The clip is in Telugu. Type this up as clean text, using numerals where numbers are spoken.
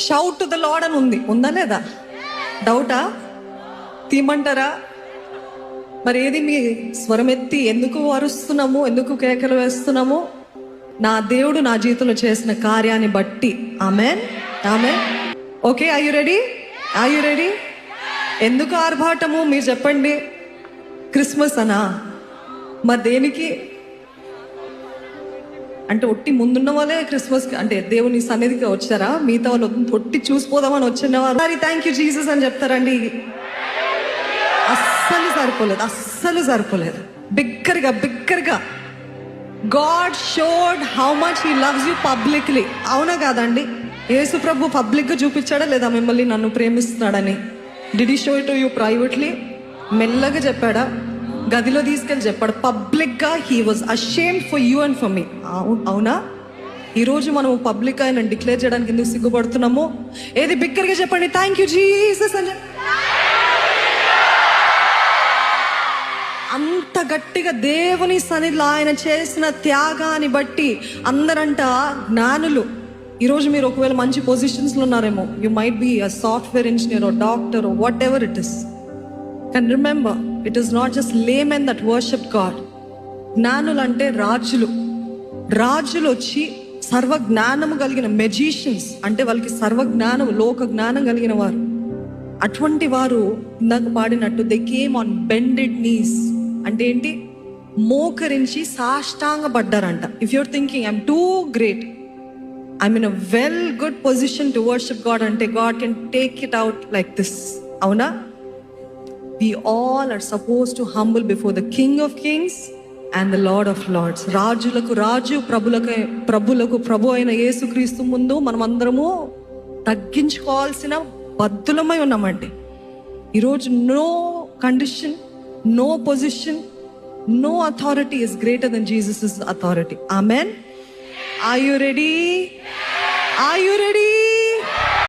షౌట్ టు ద లార్డ్ అని ఉంది, ఉందా లేదా? డౌటా? తీయమంటారా? మరి ఏది మీ స్వరం ఎత్తి ఎందుకు అరుస్తున్నాము, ఎందుకు కేకలు వేస్తున్నాము? నా దేవుడు నా జీవితంలో చేసిన కార్యాన్ని బట్టి. Amen, amen. Okay, are you ready? Are you ready? ఎందుకు ఆర్భాటము మీరు చెప్పండి? క్రిస్మస్ అనా? మరి దేనికి? అంటే ఒట్టి ముందున్న వాళ్ళే క్రిస్మస్ అంటే దేవుని సన్నిధికి వచ్చారా? మిగతా వాళ్ళు ఒట్టి చూసిపోదామని వచ్చినవారు మరి థ్యాంక్ యూ జీసస్ అని చెప్తారండి? అస్సలు సరిపోలేదు, అస్సలు సరిపోలేదు. బిగ్గరగా God showed how much he loves you publicly. అవునా కాదండి? యేసు ప్రభు పబ్లిక్ గా చూపించాడా లేదా మిమ్మల్ని నన్ను ప్రేమిస్తున్నాడని? Did he show it to you privately? మెల్లగా చెప్పాడా? గదిలో తీసుకెళ్ళి చెప్పాడు పబ్లిక్ గా. He was ashamed for you and for me. అవునా? ఈరోజు మనం పబ్లిక్ ఆయన డిక్లేర్ చేయడానికి ఎందుకు సిగ్గుపడుతున్నాము? ఏది బిగ్గరగా చెప్పండి, థ్యాంక్ యూ జీసస్ అని. అంత గట్టిగా దేవుని సన్నిధిలో ఆయన చేసిన త్యాగాన్ని బట్టి అందరంట జ్ఞానులు. ఈరోజు మీరు ఒకవేళ మంచి పొజిషన్స్లో ఉన్నారేమో, you might be a software engineer or doctor or whatever it is. కానీ remember, it is not just laymen that worship God. జ్ఞానులు అంటే రాజులు. రాజులు వచ్చి సర్వ జ్ఞానము కలిగిన మెజిషియన్స్, అంటే వాళ్ళకి సర్వ జ్ఞానం, లోక జ్ఞానం కలిగిన వారు. అటువంటి వారు ఇందాక పాడినట్టు they came on bended knees. అంటే ఏంటి? మోకరించి సాష్టాంగ పడ్డారంట. If you're thinking I'm too great, I'm in a well good position to worship God అంటే God can take it out like this. అవునా? We all are supposed to humble before the King of Kings and the Lord of Lords. రాజులకు రాజు, ప్రభులకు ప్రభు అయిన యేసుక్రీస్తు ముందు మనం అందరము తగ్గించుకోవాల్సిన బద్దులమై ఉన్నామండి. ఈరోజు no condition, no position, no authority is greater than Jesus' authority. Amen. Are you ready? Are you ready?